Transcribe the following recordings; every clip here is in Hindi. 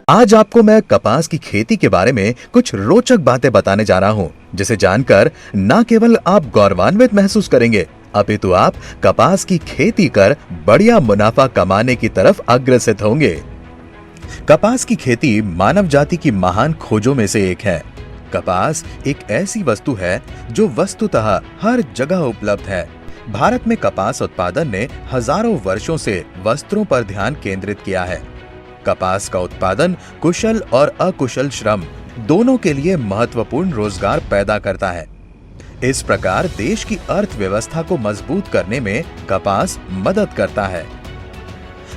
आज आपको मैं कपास की खेती के बारे में कुछ रोचक बातें बताने जा रहा हूँ, जिसे जानकर न केवल आप गौरवान्वित महसूस करेंगे, अपितु आप कपास की खेती कर बढ़िया मुनाफा कमाने की तरफ अग्रसर होंगे। कपास की खेती मानव जाति की महान खोजों में से एक है। कपास एक ऐसी वस्तु है जो वस्तुतः हर जगह उपलब्ध है। भारत में कपास उत्पादन ने हजारों वर्षों से वस्त्रों पर ध्यान केंद्रित किया है। कपास का उत्पादन कुशल और अकुशल श्रम दोनों के लिए महत्वपूर्ण रोजगार पैदा करता है। इस प्रकार देश की अर्थव्यवस्था को मजबूत करने में कपास मदद करता है।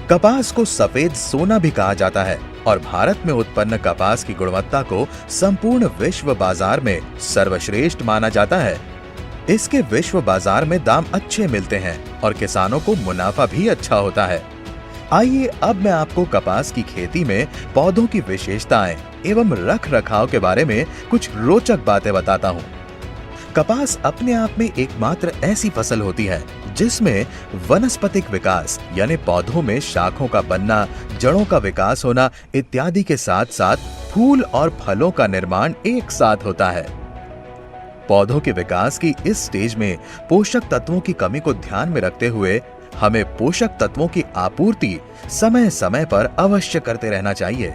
कपास को सफेद सोना भी कहा जाता है और भारत में उत्पन्न कपास की गुणवत्ता को संपूर्ण विश्व बाजार में सर्वश्रेष्ठ माना जाता है। इसके विश्व बाजार में दाम अच्छे मिलते हैं और किसानों को मुनाफा भी अच्छा होता है। आइए अब मैं आपको कपास की खेती में पौधों की विशेषताएं एवं रख रखाव के बारे में कुछ रोचक बातें बताता हूँ। कपास अपने आप में एकमात्र ऐसी फसल होती है जिसमें वनस्पतिक विकास यानी पौधों में शाखों का बनना, जड़ों का विकास होना इत्यादि के साथ साथ फूल और फलों का निर्माण एक साथ होता है। पौधों के विकास की इस स्टेज में पोषक तत्वों की कमी को ध्यान में रखते हुए हमें पोषक तत्वों की आपूर्ति समय समय पर अवश्य करते रहना चाहिए।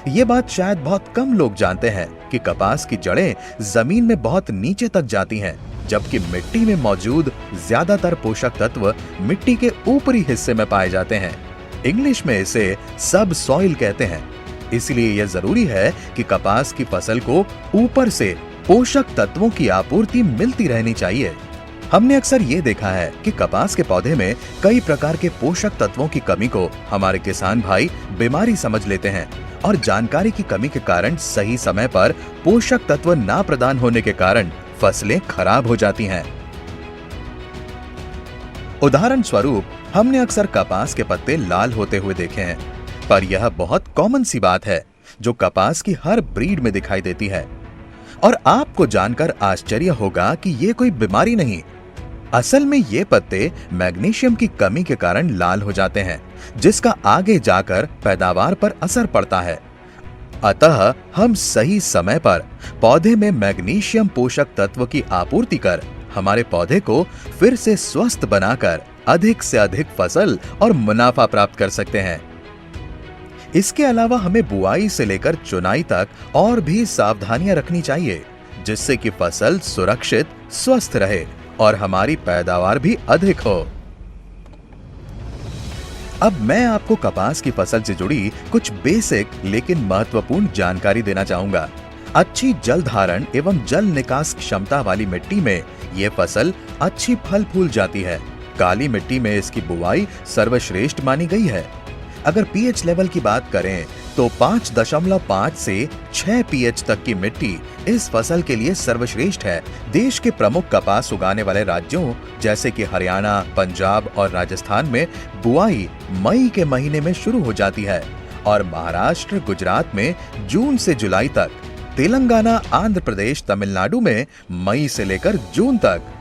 ये बात शायद बहुत कम लोग जानते हैं कि कपास की जड़ें जमीन में बहुत नीचे तक जाती हैं, जबकि मिट्टी में मौजूद ज्यादातर पोषक तत्व मिट्टी के ऊपरी हिस्से में पाए जाते हैं। इंग्लिश में इसे सब सॉइल कहते हैं। इसलिए यह जरूरी है कि कपास की फसल को ऊपर से पोषक तत्वों की आपूर्ति मिलती रहनी चाहिए। हमने अक्सर ये देखा है कि कपास के पौधे में कई प्रकार के पोषक तत्वों की कमी को हमारे किसान भाई बीमारी समझ लेते हैं और जानकारी की कमी के कारण सही समय पर पोषक तत्व ना प्रदान होने के कारण फसलें खराब हो जाती हैं। उदाहरण स्वरूप हमने अक्सर कपास के पत्ते लाल होते हुए देखे हैं, पर यह बहुत कॉमन सी बात है जो कपास की हर ब्रीड में दिखाई देती है। और आपको जानकर आश्चर्य होगा कि ये कोई बीमारी नहीं, असल में ये पत्ते मैग्नीशियम की कमी के कारण लाल हो जाते हैं, जिसका आगे जाकर पैदावार पर असर पड़ता है। अतः हम सही समय पर पौधे में मैग्नीशियम पोषक तत्व की आपूर्ति कर हमारे पौधे को फिर से स्वस्थ बनाकर अधिक से अधिक फसल और मुनाफा प्राप्त कर सकते हैं। इसके अलावा हमें बुआई से लेकर चुनाई तक और भी सावधानियां रखनी चाहिए, जिससे कि फसल सुरक्षित, स्वस्थ रहे और हमारी पैदावार भी अधिक हो। अब मैं आपको कपास की फसल से जुड़ी कुछ बेसिक लेकिन महत्वपूर्ण जानकारी देना चाहूंगा। अच्छी जल धारण एवं जल निकास क्षमता वाली मिट्टी में यह फसल अच्छी फल फूल जाती है। काली मिट्टी में इसकी बुआई सर्वश्रेष्ठ मानी गई है। अगर पीएच लेवल की बात करें तो 5.5 से 6 पीएच तक की मिट्टी इस फसल के लिए सर्वश्रेष्ठ है। देश के प्रमुख कपास उगाने वाले राज्यों जैसे कि हरियाणा, पंजाब और राजस्थान में बुआई मई के महीने में शुरू हो जाती है और महाराष्ट्र, गुजरात में जून से जुलाई तक, तेलंगाना, आंध्र प्रदेश, तमिलनाडु में मई से लेकर जून तक।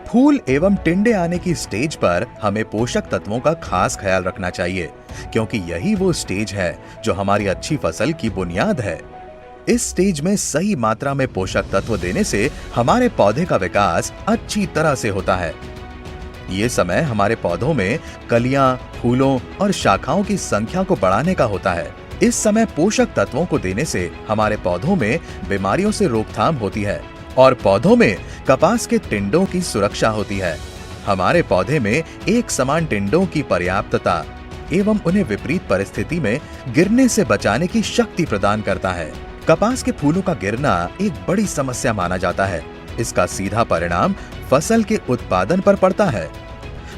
फूल एवं टिंडे आने की स्टेज पर हमें पोषक तत्वों का खास ख्याल रखना चाहिए, क्योंकि यही वो स्टेज है जो हमारी अच्छी फसल की बुनियाद है। इस स्टेज में सही मात्रा में पोषक तत्व देने से हमारे पौधे का विकास अच्छी तरह से होता है। ये समय हमारे पौधों में कलियां, फूलों और शाखाओं की संख्या को बढ़ाने का होता है। इस समय पोषक तत्वों को देने से हमारे पौधों में बीमारियों से रोकथाम होती है और पौधों में कपास के टिंडों की सुरक्षा होती है। हमारे पौधे में एक समान टिंडों की पर्याप्तता एवं उन्हें विपरीत परिस्थिति में गिरने से बचाने की शक्ति प्रदान करता है। कपास के फूलों का गिरना एक बड़ी समस्या माना जाता है। इसका सीधा परिणाम फसल के उत्पादन पर पड़ता है।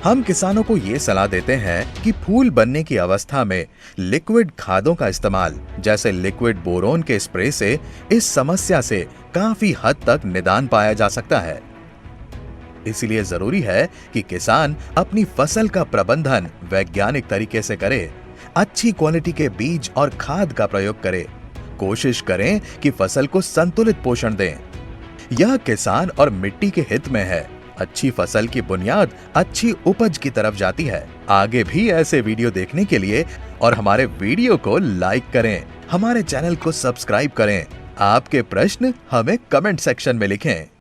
हम किसानों को ये सलाह देते हैं कि फूल बनने की अवस्था में लिक्विड खादों का इस्तेमाल जैसे लिक्विड बोरोन के स्प्रे से इस समस्या से काफी हद तक निदान पाया जा सकता है। इसलिए जरूरी है कि किसान अपनी फसल का प्रबंधन वैज्ञानिक तरीके से करे, अच्छी क्वालिटी के बीज और खाद का प्रयोग करे, कोशिश करें कि फसल को संतुलित पोषण दें। यह किसान और मिट्टी के हित में है। अच्छी फसल की बुनियाद अच्छी उपज की तरफ जाती है। आगे भी ऐसे वीडियो देखने के लिए और हमारे वीडियो को लाइक करें, हमारे चैनल को सब्सक्राइब करें। आपके प्रश्न हमें कमेंट सेक्शन में लिखें।